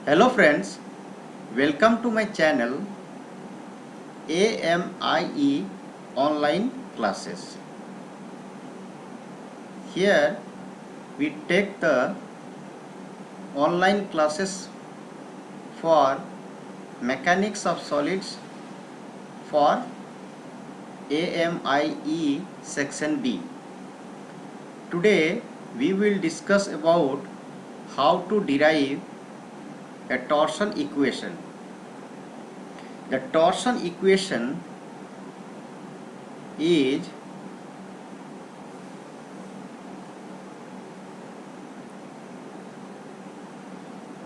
Hello friends, welcome to my channel AMIE online classes. Here we take the online classes for mechanics of solids for AMIE section B. Today we will discuss about how to derive a torsion equation. The torsion equation is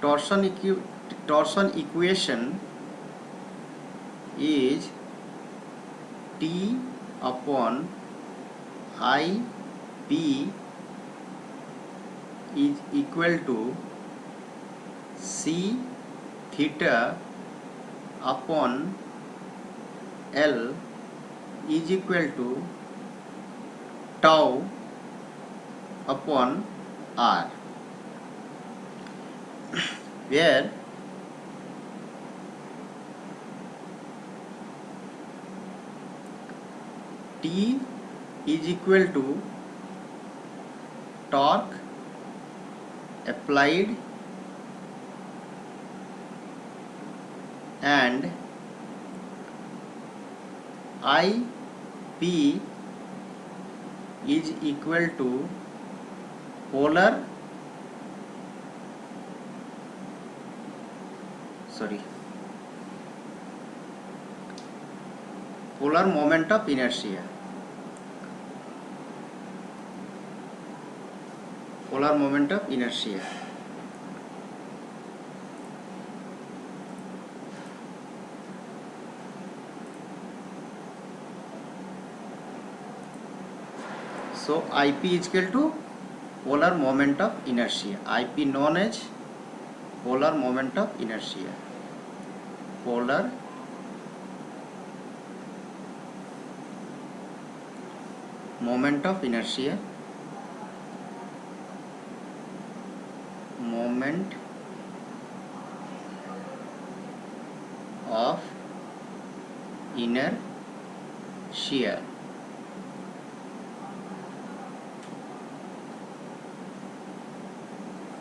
torsion equation is T upon I P is equal to C theta upon L is equal to tau upon R, where T is equal to torque applied and IP is equal to polar moment of inertia. So IP is equal to polar moment of inertia. IP known as polar moment of inertia. Polar moment of inertia. Moment of inertia.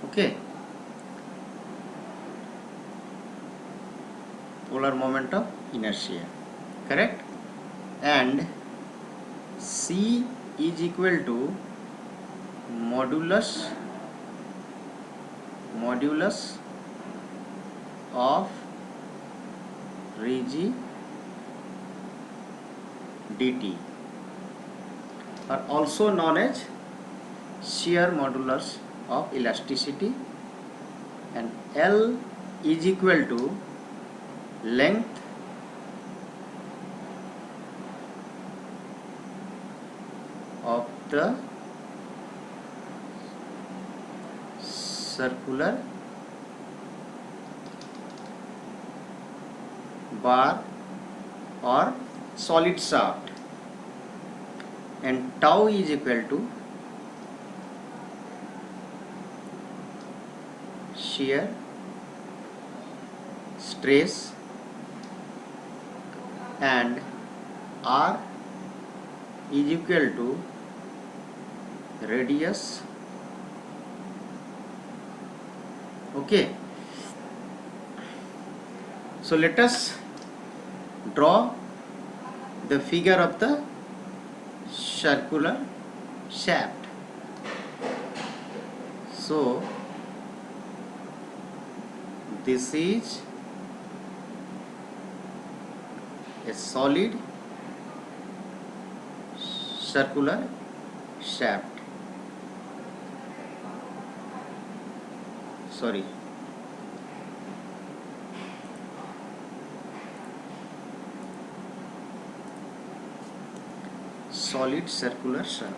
Okay. Polar moment of inertia, correct? And C is equal to modulus of rigidity, or also known as shear modulus of elasticity, and L is equal to length of the circular bar or solid shaft, and tau is equal to shear stress, and R is equal to radius. Okay, so let us draw the figure of the circular shaft. So this is a solid circular shaft. Solid circular shaft.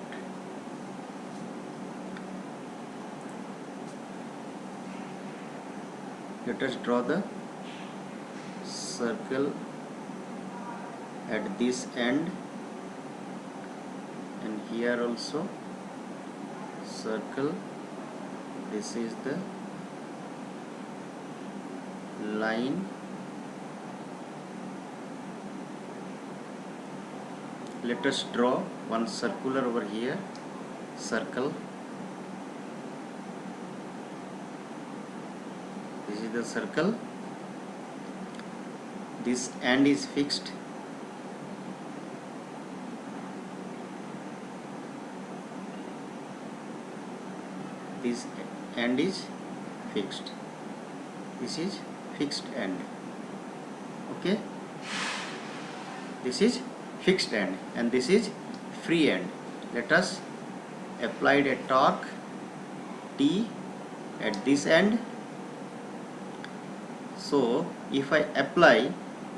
Let us draw the circle at this end, and here also circle. This is the line. Let us draw one circular over here, circle. This is the circle. This end is fixed. This end is fixed. This is fixed end. Okay, this is fixed end and this is free end. Let us apply a torque T at this end. So if I apply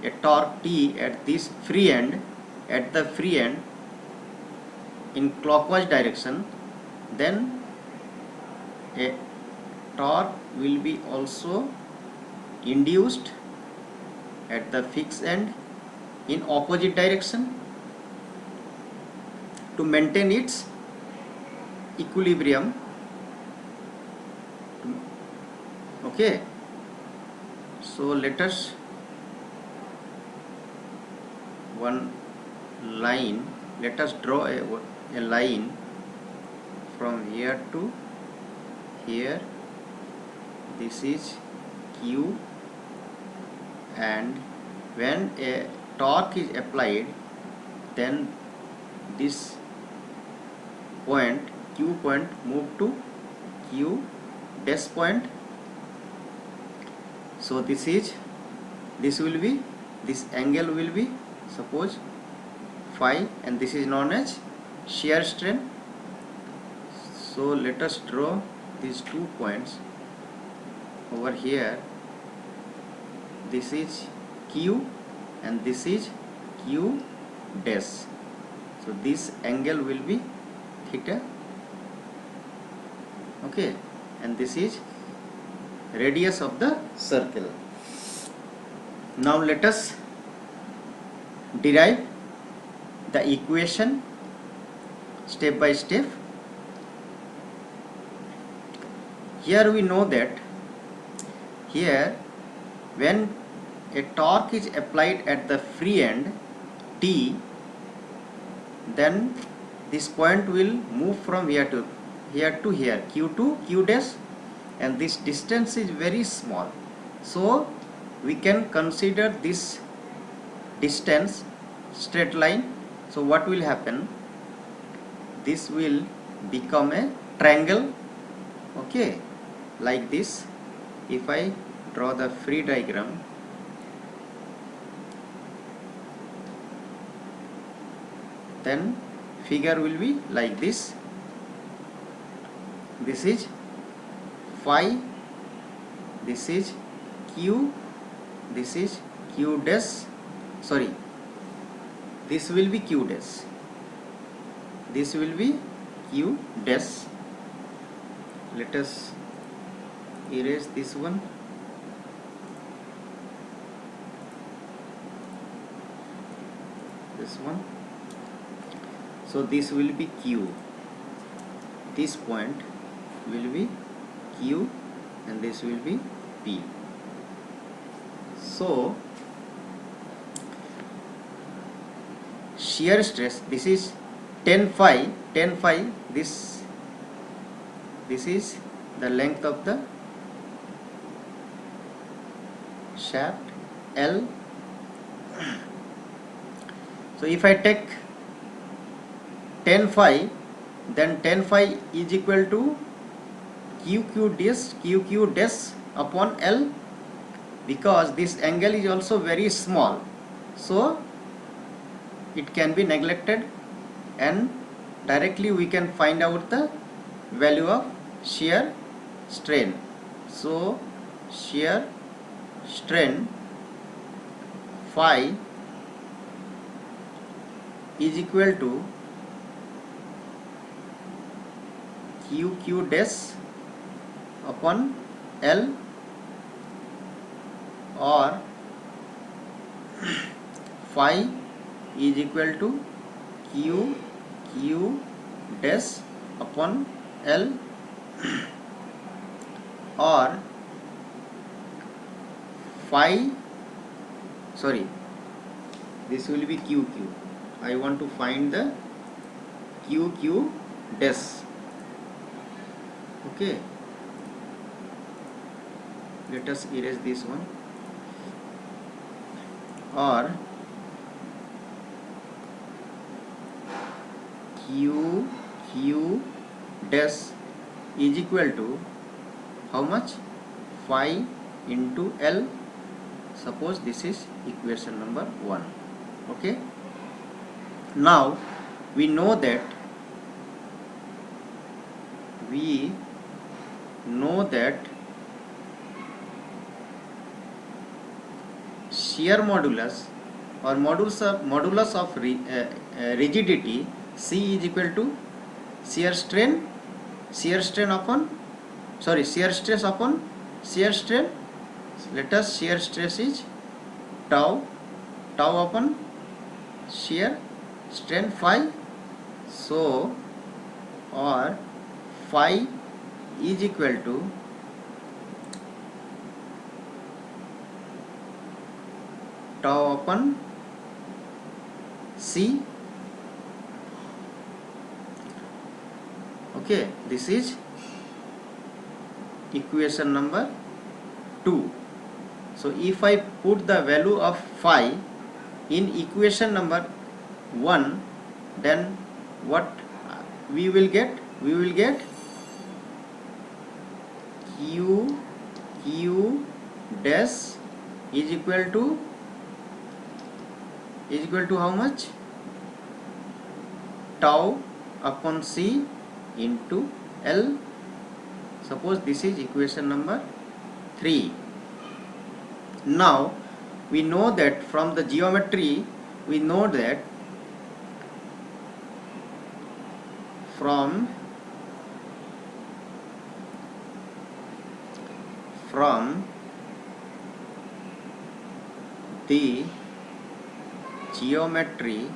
a torque T at this free end, at the free end in clockwise direction, then a torque will be also induced at the fixed end in opposite direction to maintain its equilibrium. Okay, so let us one line, let us draw a line from here to here. This is Q, and when a torque is applied, then this point Q point move to Q dash point. So this angle will be suppose phi, and this is known as shear strain. So let us draw these 2 points over here. This is Q and this is Q dash. So this angle will be theta. Okay, and this is radius of the circle. Now let us derive the equation step by step. Here we know that here when a torque is applied at the free end T, then this point will move from here to here, Q to Q dash, and this distance is very small. So we can consider this distance straight line. So what will happen? This will become a triangle. Okay, like this. If I draw the free diagram, then figure will be like this. This is phi, this is Q, this is Q dash, sorry, this will be Q dash, this will be Q dash. Let us erase this one. This one. So this will be Q. This point will be Q and this will be P. So shear stress, this is 10 phi, this is the length of the shaft L. So if I take 10 phi, then 10 phi is equal to QQ dash upon L, because this angle is also very small, so it can be neglected, and directly we can find out the value of shear strain. So shear strain phi is equal to QQ dash upon L, or phi is equal to QQ dash upon L, or phi, sorry, this will be QQ. I want to find the QQ dash. Okay, let us erase this one. Or QQ dash is equal to how much? Phi into L. Suppose this is equation number 1. Okay, now we know that shear modulus or modulus of rigidity C is equal to shear stress upon shear strain. Let us shear stress is tau upon shear strain phi. So or phi is equal to tau upon C. Okay, this is equation number 2. So if I put the value of phi in equation number 1, then what we will get? We will get Q dash is equal to how much? Tau upon C into L. Suppose this is equation number 3. Now we know that from the geometry, we know that from the geometry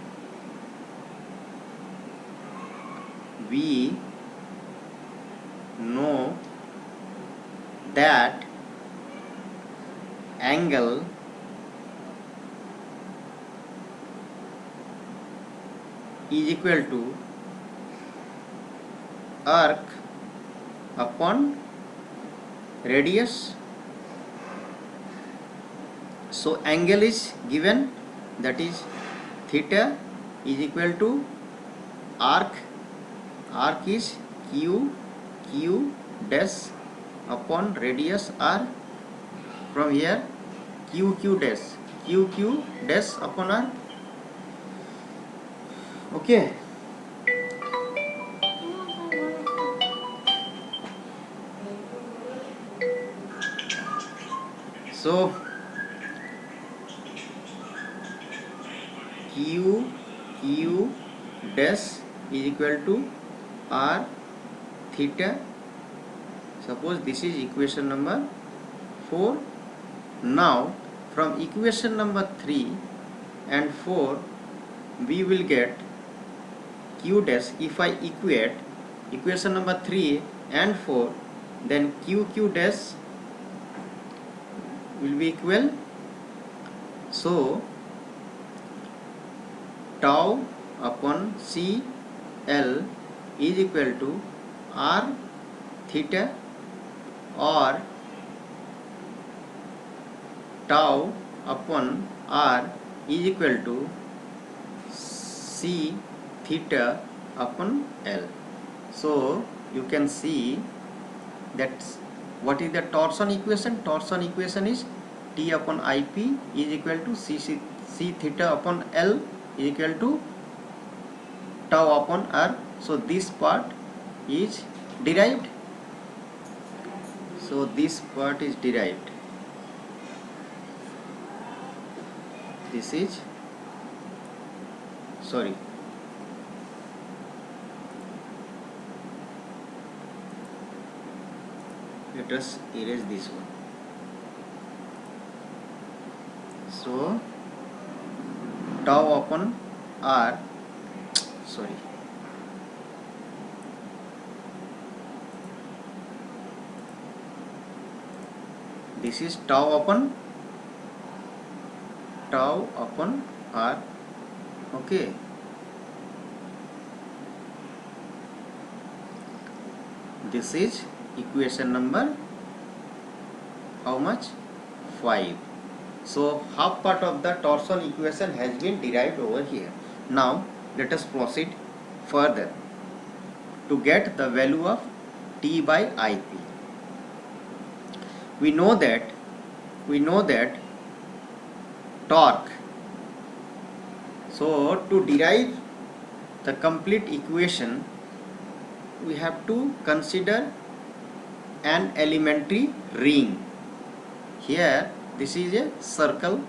we know that angle is equal to arc upon radius. So angle is given, that is theta is equal to arc is Q dash upon radius R. From here QQ dash upon R. Okay, so Q dash is equal to R theta. Suppose this is equation number 4. Now from equation number 3 and 4 we will get Q dash. If I equate equation number 3 and 4, then QQ dash will be equal. So tau upon C L is equal to R theta, or tau upon R is equal to C theta upon L. So you can see that what is the torsion equation? Torsion equation is T upon IP is equal to C theta upon L is equal to tau upon R. So this part is derived. So this part is derived. This is, sorry, let us erase this one. So tau upon R, sorry, this is tau upon tau upon r. Okay, this is equation number how much? 5. So half part of the torsion equation has been derived over here. Now let us proceed further to get the value of T by IP. We know that torque. So to derive the complete equation, we have to consider an elementary ring. Here this is a circle,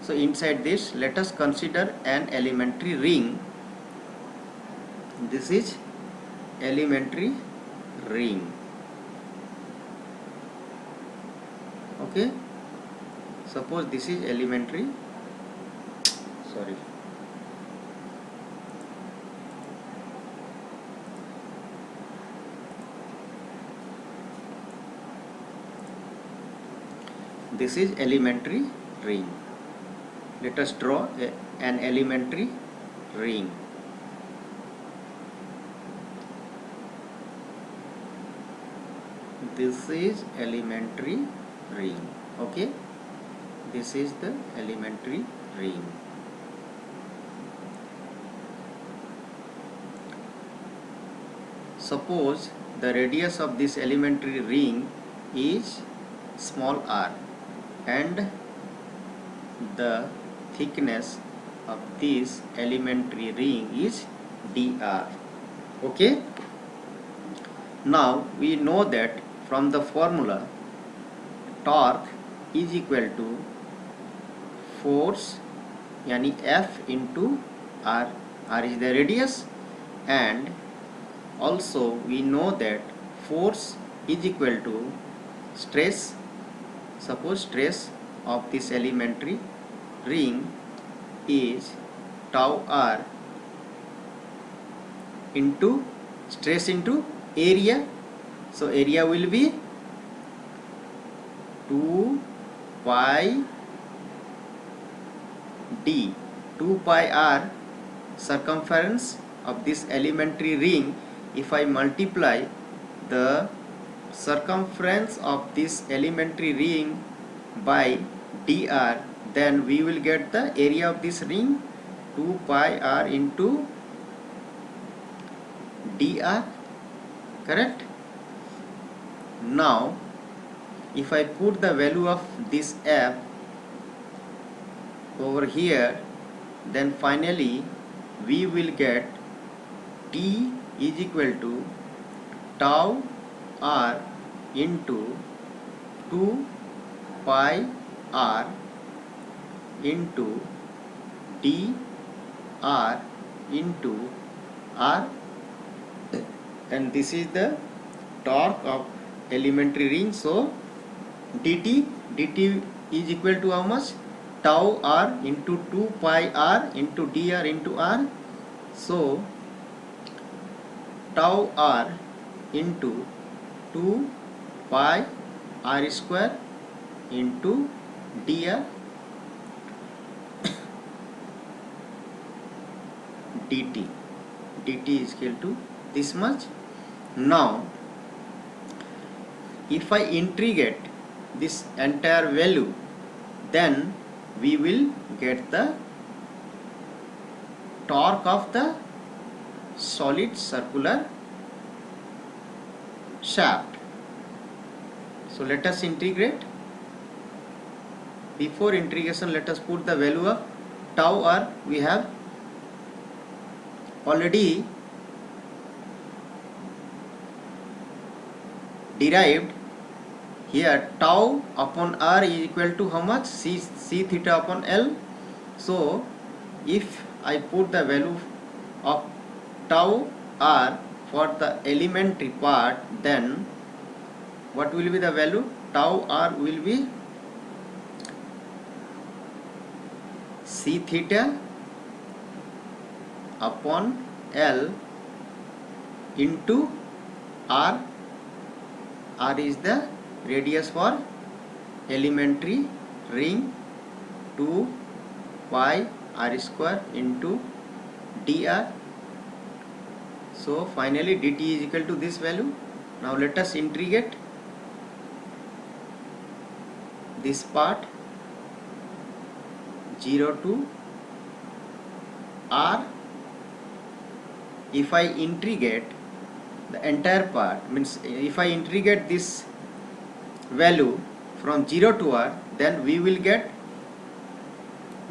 so inside this let us consider an elementary ring. This is elementary ring. Okay, suppose this is elementary, sorry, this is elementary ring. Let us draw an elementary ring. This is elementary ring. Okay, this is the elementary ring. Suppose the radius of this elementary ring is small r and the thickness of this elementary ring is dr. Okay, now we know that from the formula torque is equal to force yani F into r. R is the radius, and also we know that force is equal to stress. Suppose stress of this elementary ring is tau r into stress into area. So area will be 2 pi d, 2 pi r circumference of this elementary ring. If I multiply the circumference of this elementary ring by dr, then we will get the area of this ring, 2 pi r into dr, correct? Now if I put the value of this F over here, then finally we will get T is equal to tau r into 2 pi r into d r into r, and this is the torque of elementary ring. So dt is equal to how much? Tau r into 2 pi r into dr into r. So tau r into 2 pi r square into dr dt is equal to this much. Now if I integrate this entire value, then we will get the torque of the solid circular shaft. So let us integrate. Before integration, let us put the value of tau r. We have already derived. Here tau upon r is equal to how much? C theta upon L. So if I put the value of tau r for the elementary part, then what will be the value? Tau r will be C theta upon L into r. R is the radius for elementary ring, 2 pi r square into dr. So finally dt is equal to this value. Now let us integrate this part 0 to r. If I integrate the entire part, means if I integrate this value from 0 to r, then we will get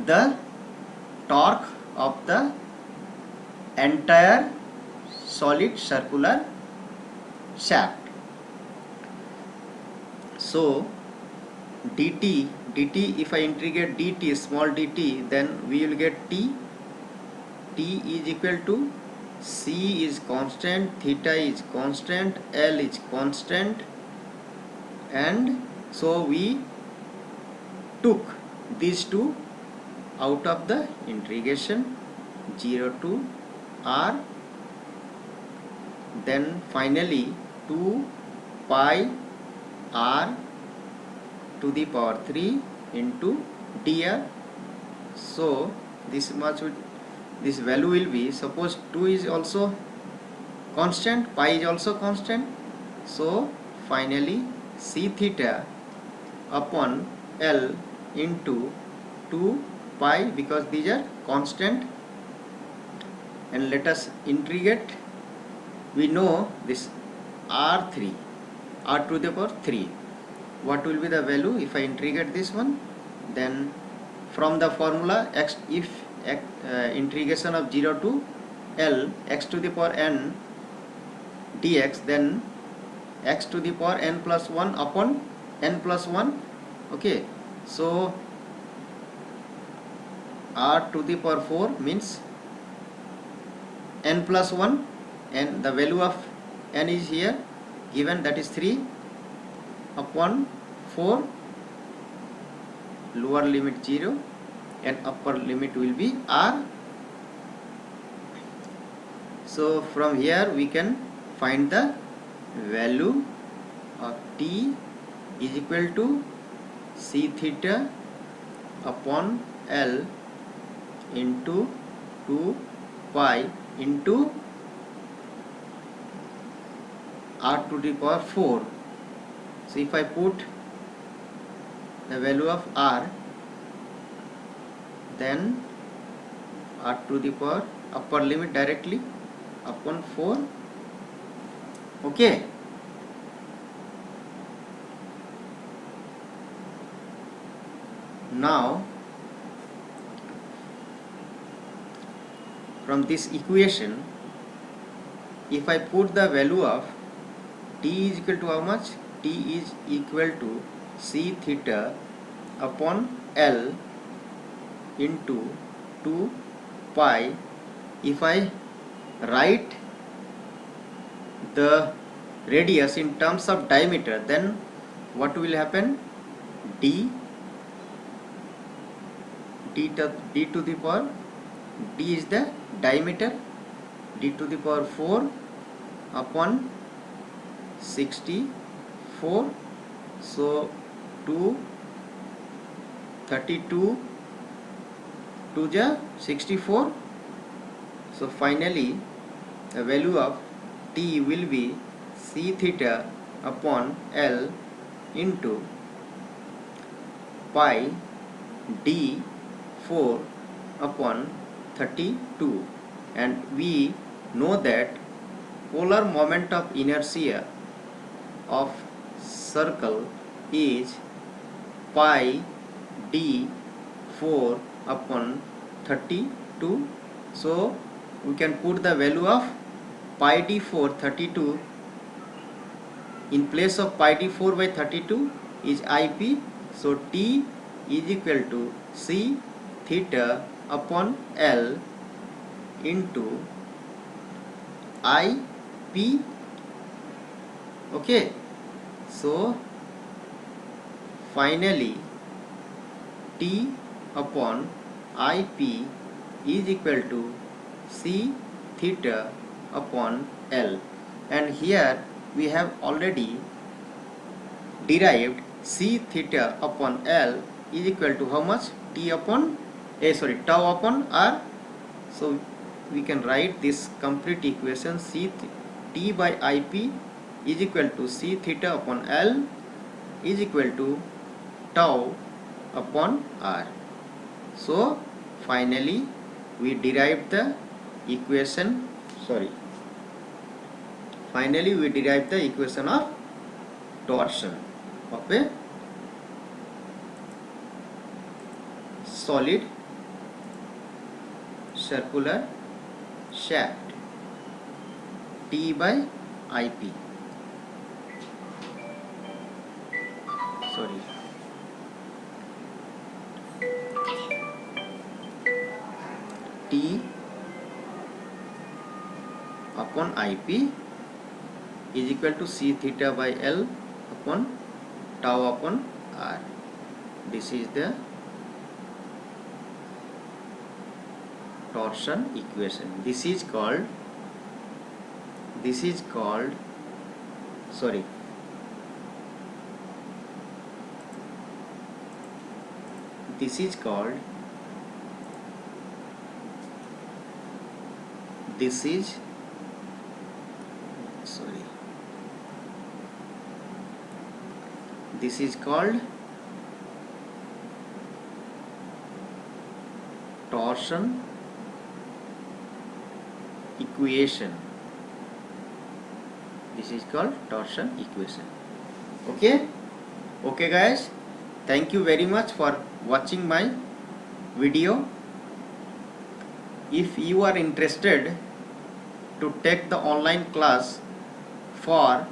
the torque of the entire solid circular shaft. So dt, if I integrate dt, small dt, then we will get t is equal to c is constant, theta is constant, l is constant, and so we took these two out of the integration 0 to r. Then finally 2 pi r to the power 3 into dr. So this much would, this value will be, suppose 2 is also constant, pi is also constant, so finally c theta upon l into 2 pi, because these are constant. And let us integrate. We know this r3, r to the power 3. What will be the value if I integrate this one? Then from the formula x, if integration of 0 to l x to the power n dx, then x to the power n plus 1 upon n plus 1. Okay, so r to the power 4 means n plus 1, and the value of n is here given, that is 3 upon 4, lower limit 0 and upper limit will be r. So from here we can find the value of t is equal to c theta upon l into 2 pi into r to the power 4. So if I put the value of r, then r to the power upper limit directly upon 4. Okay. Now from this equation, if I put the value of t is equal to how much? T is equal to c theta upon l into 2 pi. If I write the radius in terms of diameter, then what will happen? d to the power, d is the diameter, d to the power 4 upon 64. So 2 32 2 ja 64. So finally the value of t will be c theta upon l into pi d 4 upon 32. And we know that polar moment of inertia of circle is pi d 4 upon 32. So we can put the value of pi d4 32 in place of pi d4 by 32 is ip. So t is equal to c theta upon l into ip. Okay, so finally t upon ip is equal to c theta upon l, and here we have already derived c theta upon l is equal to how much? T upon tau upon r. So we can write this complete equation T by IP is equal to C theta upon L is equal to tau upon r. So finally we derived the equation of torsion of a solid circular shaft T by IP. T upon IP is equal to C theta by L upon tau upon R. This is the torsion equation. This is called torsion equation. This is called torsion equation. Okay guys, thank you very much for watching my video. If you are interested to take the online class for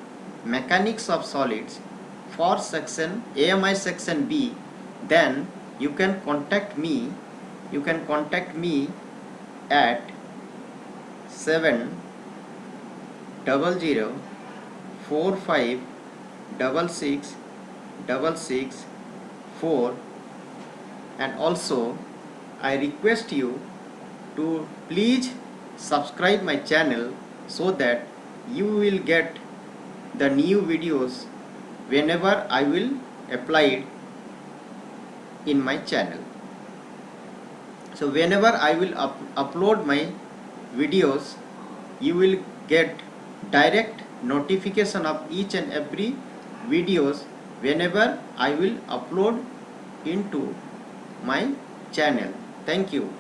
mechanics of solids for section AMI section B, then you can contact me at 70045666664, and also I request you to please subscribe my channel so that you will get the new videos whenever I will apply it in my channel. So whenever I will upload my videos, you will get direct notification of each and every videos whenever I will upload into my channel. Thank you.